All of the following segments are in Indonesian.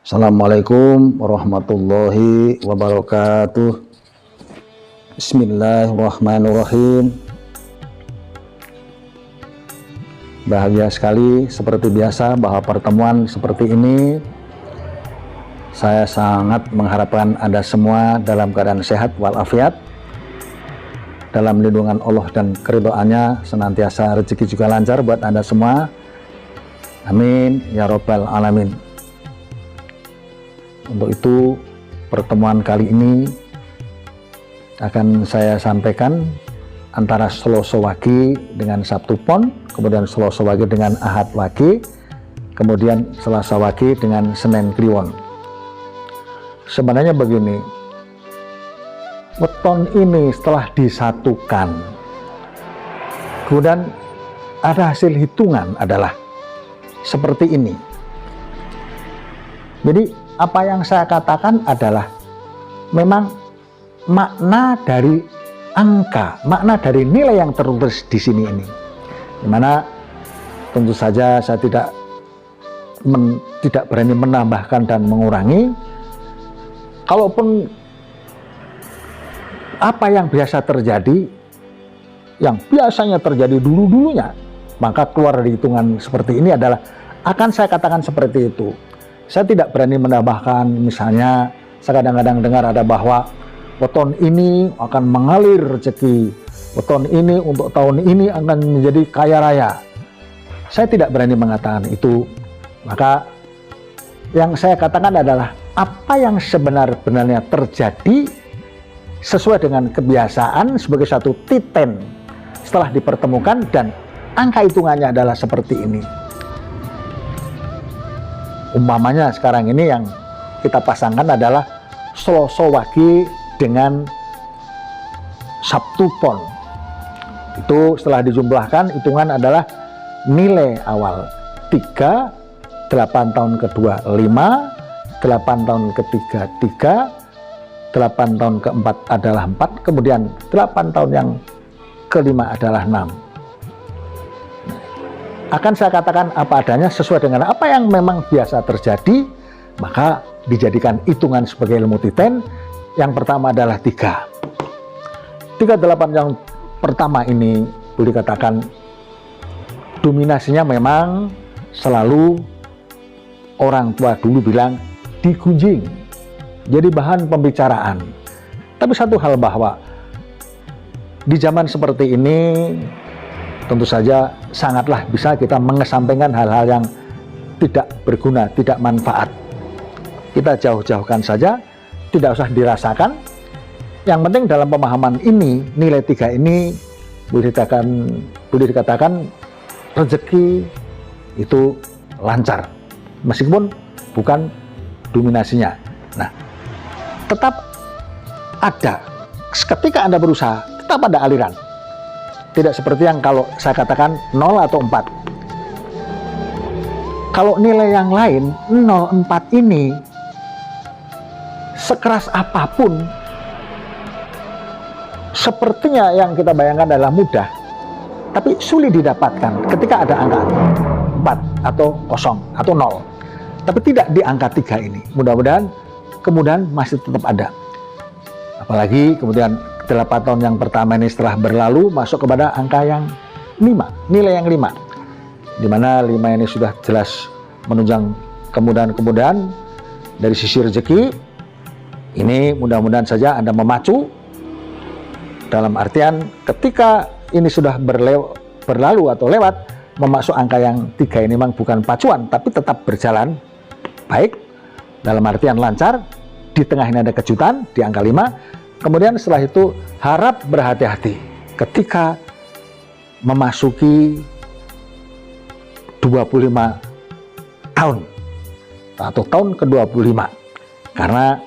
Assalamualaikum warahmatullahi wabarakatuh. Bismillahirrahmanirrahim. Bahagia sekali seperti biasa bahwa pertemuan seperti ini saya sangat mengharapkan Anda semua dalam keadaan sehat walafiat, dalam lindungan Allah dan keridhaannya, senantiasa rezeki juga lancar buat Anda semua. Amin ya rabbal alamin. Untuk itu pertemuan kali ini akan saya sampaikan antara Selasa Wage dengan Sabtu Pon, kemudian Selasa Wage dengan Ahad Wage, kemudian Selasa Wage dengan Senin Kliwon. Sebenarnya begini, weton ini setelah disatukan, kemudian ada hasil hitungan adalah seperti ini. Jadi apa yang saya katakan adalah memang makna dari angka, makna dari nilai yang tertulis di sini ini. Dimana tentu saja saya tidak berani menambahkan dan mengurangi. Kalaupun apa yang biasa terjadi, yang biasanya terjadi dulu-dulunya, maka keluar dari hitungan seperti ini adalah akan saya katakan seperti itu. Saya tidak berani menambahkan, misalnya saya kadang-kadang dengar ada bahwa weton ini akan mengalir rezeki, weton ini untuk tahun ini akan menjadi kaya raya. Saya tidak berani mengatakan itu. Maka yang saya katakan adalah apa yang sebenarnya terjadi sesuai dengan kebiasaan sebagai satu titen setelah dipertemukan, dan angka hitungannya adalah seperti ini. Umpamanya sekarang ini yang kita pasangkan adalah Selasa Wage dengan Sabtu Pon. Itu setelah dijumlahkan, hitungan adalah nilai awal 3, 8 tahun kedua 5, 8 tahun ketiga 3, 8 tahun keempat adalah 4, kemudian 8 tahun yang kelima adalah 6. Akan saya katakan apa adanya sesuai dengan apa yang memang biasa terjadi, maka dijadikan hitungan sebagai ilmu titen. Yang pertama adalah 3. 38 yang pertama ini boleh dikatakan dominasinya memang selalu orang tua dulu bilang digunjing, jadi bahan pembicaraan. Tapi satu hal bahwa di zaman seperti ini tentu saja sangatlah bisa kita mengesampingkan hal-hal yang tidak berguna, tidak manfaat. Kita jauh-jauhkan saja, tidak usah dirasakan. Yang penting dalam pemahaman ini, nilai 3 ini boleh dikatakan rezeki itu lancar, meskipun bukan dominasinya. Nah, tetap ada. Ketika Anda berusaha, tetap ada aliran. Tidak seperti yang kalau saya katakan 0 atau 4. Kalau nilai yang lain, 0, 4 ini sekeras apapun, sepertinya yang kita bayangkan adalah mudah, tapi sulit didapatkan ketika ada angka 4 atau 0 atau 0. Tapi tidak di angka 3 ini. Mudah-mudahan kemudian masih tetap ada. Apalagi kemudian 8 tahun yang pertama ini setelah berlalu masuk kepada angka yang 5, nilai yang 5, dimana 5 ini sudah jelas menunjang kemudahan-kemudahan dari sisi rezeki. Ini mudah-mudahan saja Anda memacu, dalam artian ketika ini sudah berlalu atau lewat, memasuk angka yang 3 ini memang bukan pacuan, tapi tetap berjalan baik, dalam artian lancar. Di tengah ini ada kejutan di angka 5. Kemudian setelah itu harap berhati-hati ketika memasuki 25 tahun atau tahun ke-25, karena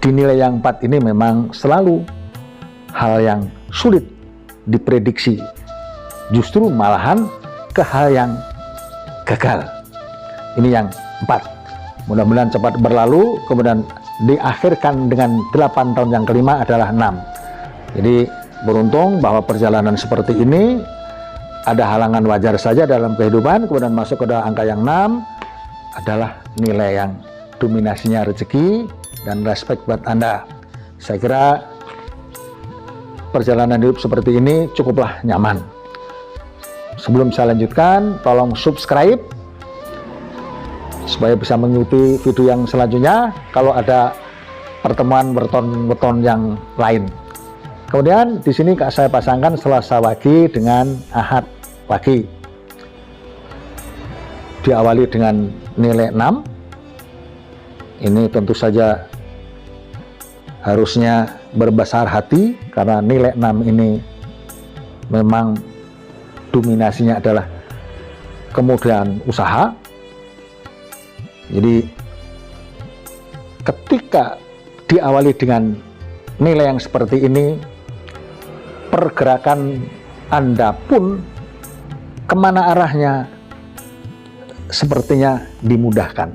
di nilai yang 4 ini memang selalu hal yang sulit diprediksi, justru malahan ke hal yang gagal. Ini yang 4. Mudah-mudahan cepat berlalu, kemudian diakhirkan dengan 8 tahun yang kelima adalah 6. Jadi beruntung bahwa perjalanan seperti ini ada halangan wajar saja dalam kehidupan, kemudian masuk ke angka yang 6, adalah nilai yang dominasinya rezeki dan respect buat Anda. Saya kira perjalanan hidup seperti ini cukuplah nyaman. Sebelum saya lanjutkan, tolong subscribe supaya bisa mengikuti video yang selanjutnya kalau ada pertemuan weton-weton yang lain. Kemudian di sini saya pasangkan Selasa Wage dengan Ahad Wage. Diawali dengan nilai 6. Ini tentu saja harusnya berbesar hati karena nilai 6 ini memang dominasinya adalah kemudahan usaha. Jadi ketika diawali dengan nilai yang seperti ini, pergerakan Anda pun kemana arahnya sepertinya dimudahkan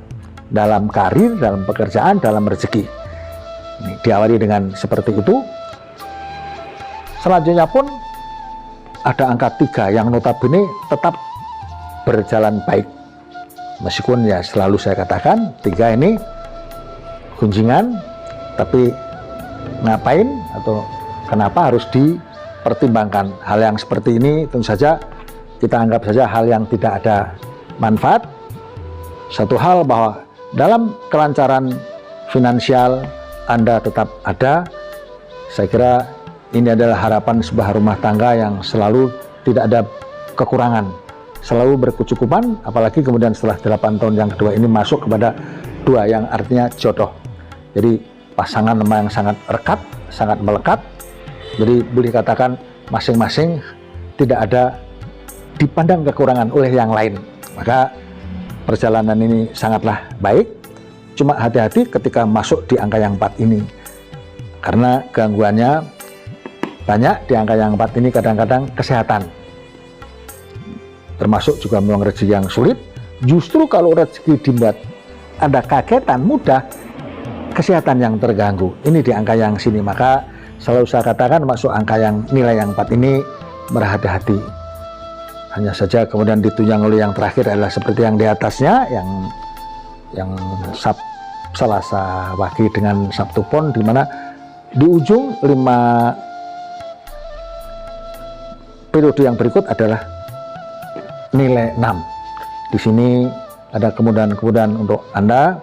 dalam karir, dalam pekerjaan, dalam rezeki. Ini diawali dengan seperti itu. Selanjutnya pun ada angka 3 yang notabene tetap berjalan baik. Meskipun ya selalu saya katakan 3 ini gunjingan, tapi ngapain atau kenapa harus dipertimbangkan. Hal yang seperti ini tentu saja kita anggap saja hal yang tidak ada manfaat. Satu hal bahwa dalam kelancaran finansial Anda tetap ada. Saya kira ini adalah harapan sebuah rumah tangga yang selalu tidak ada kekurangan, selalu berkecukupan, apalagi kemudian setelah 8 tahun yang kedua ini masuk kepada 2 yang artinya jodoh. Jadi pasangan yang sangat rekat, sangat melekat. Jadi boleh katakan masing-masing tidak ada dipandang kekurangan oleh yang lain. Maka perjalanan ini sangatlah baik. Cuma hati-hati ketika masuk di angka yang 4 ini, karena gangguannya banyak di angka yang 4 ini. Kadang-kadang kesehatan, termasuk juga memang rezeki yang sulit. Justru kalau rezeki dibuat ada kagetan mudah, kesehatan yang terganggu. Ini di angka yang sini. Maka selalu saya katakan masuk angka yang nilai yang 4 ini berhati-hati. Hanya saja kemudian ditunjang oleh yang terakhir adalah seperti yang di atasnya, yang Selasa Wage dengan Sabtu Pon, di mana di ujung 5 periode yang berikut adalah nilai 6. Di sini ada kemudahan-kemudahan untuk Anda.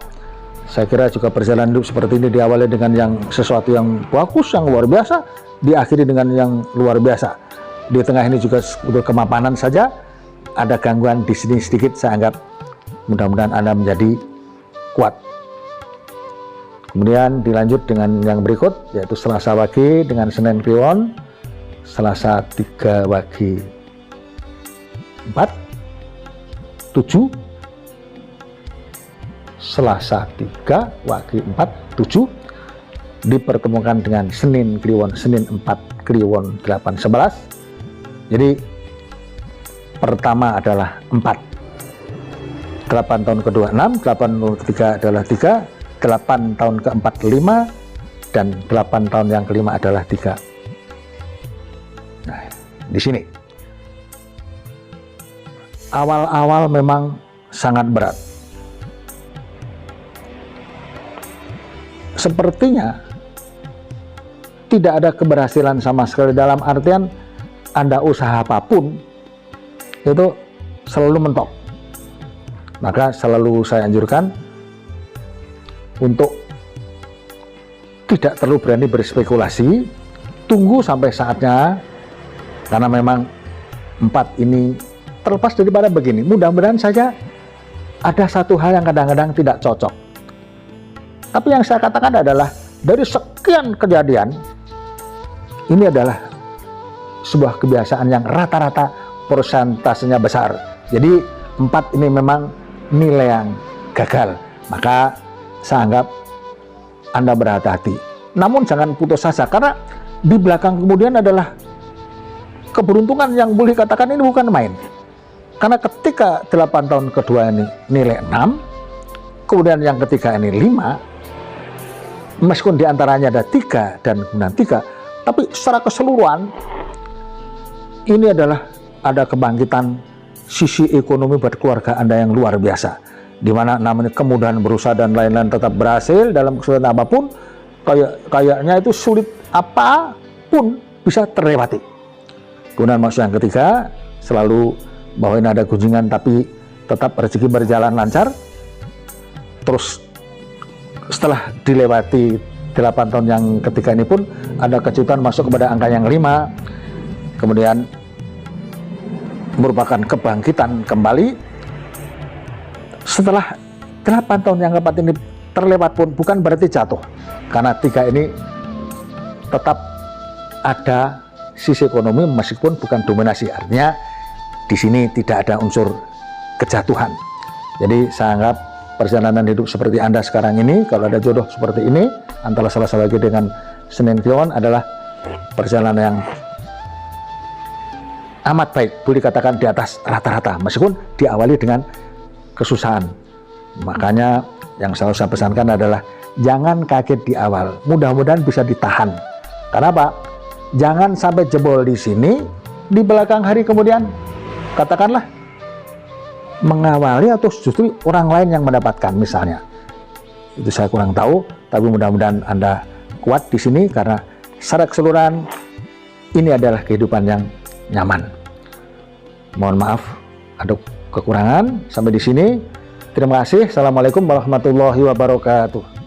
Saya kira juga perjalanan hidup seperti ini diawali dengan yang sesuatu yang bagus, yang luar biasa, diakhiri dengan yang luar biasa. Di tengah ini juga untuk kemapanan saja ada gangguan di sini sedikit. Saya anggap mudah-mudahan Anda menjadi kuat. Kemudian dilanjut dengan yang berikut, yaitu Selasa Wage dengan Senin Kliwon, Selasa 3 Wage 4, 7, Selasa 3 Wage 4, 7 dipertemukan dengan Senin Kliwon, Senin 4 Kliwon 8, 11. Jadi pertama adalah 4, 8 tahun kedua 6, 8 tahun ketiga adalah 3, 8 tahun keempat 5, dan 8 tahun yang kelima adalah 3. Nah, di sini awal-awal memang sangat berat. Sepertinya tidak ada keberhasilan sama sekali, dalam artian Anda usaha apapun itu selalu mentok. Maka selalu saya anjurkan untuk tidak terlalu berani berspekulasi, tunggu sampai saatnya, karena memang 4 ini terlepas daripada begini, mudah-mudahan saja ada satu hal yang kadang-kadang tidak cocok. Tapi yang saya katakan adalah dari sekian kejadian, ini adalah sebuah kebiasaan yang rata-rata persentasenya besar. Jadi 4 ini memang nilai yang gagal. Maka saya anggap Anda berhati-hati. Namun jangan putus asa, karena di belakang kemudian adalah keberuntungan yang boleh katakan ini bukan main. Karena ketika 8 tahun kedua ini nilai 6, kemudian yang ketiga ini 5, meskipun diantaranya ada 3 dan kemudian 3, tapi secara keseluruhan ini adalah ada kebangkitan sisi ekonomi buat keluarga Anda yang luar biasa. dimana namanya kemudahan berusaha dan lain-lain tetap berhasil dalam kesulitan apapun, kayaknya itu sulit apapun bisa terlewati. Kemudian maksud yang ketiga, selalu bahwa ini ada gunjingan tapi tetap rezeki berjalan lancar. Terus setelah dilewati 8 tahun yang ketiga ini pun ada kejutan masuk kepada angka yang 5, kemudian merupakan kebangkitan kembali. Setelah 8 tahun yang keempat ini terlewat pun bukan berarti jatuh, karena 3 ini tetap ada sisi ekonomi meskipun bukan dominasi. Artinya di sini tidak ada unsur kejatuhan. Jadi saya anggap perjalanan hidup seperti Anda sekarang ini, kalau ada jodoh seperti ini antara salah satu lagi dengan Senin Kliwon, adalah perjalanan yang amat baik, boleh dikatakan di atas rata-rata, meskipun diawali dengan kesusahan. Makanya yang selalu saya pesankan adalah jangan kaget di awal, mudah-mudahan bisa ditahan. Kenapa? Jangan sampai jebol di sini, di belakang hari kemudian katakanlah mengawali atau justru orang lain yang mendapatkan misalnya. Itu saya kurang tahu, tapi mudah-mudahan Anda kuat di sini karena secara keseluruhan ini adalah kehidupan yang nyaman. Mohon maaf ada kekurangan. Sampai di sini. Terima kasih. Assalamualaikum warahmatullahi wabarakatuh.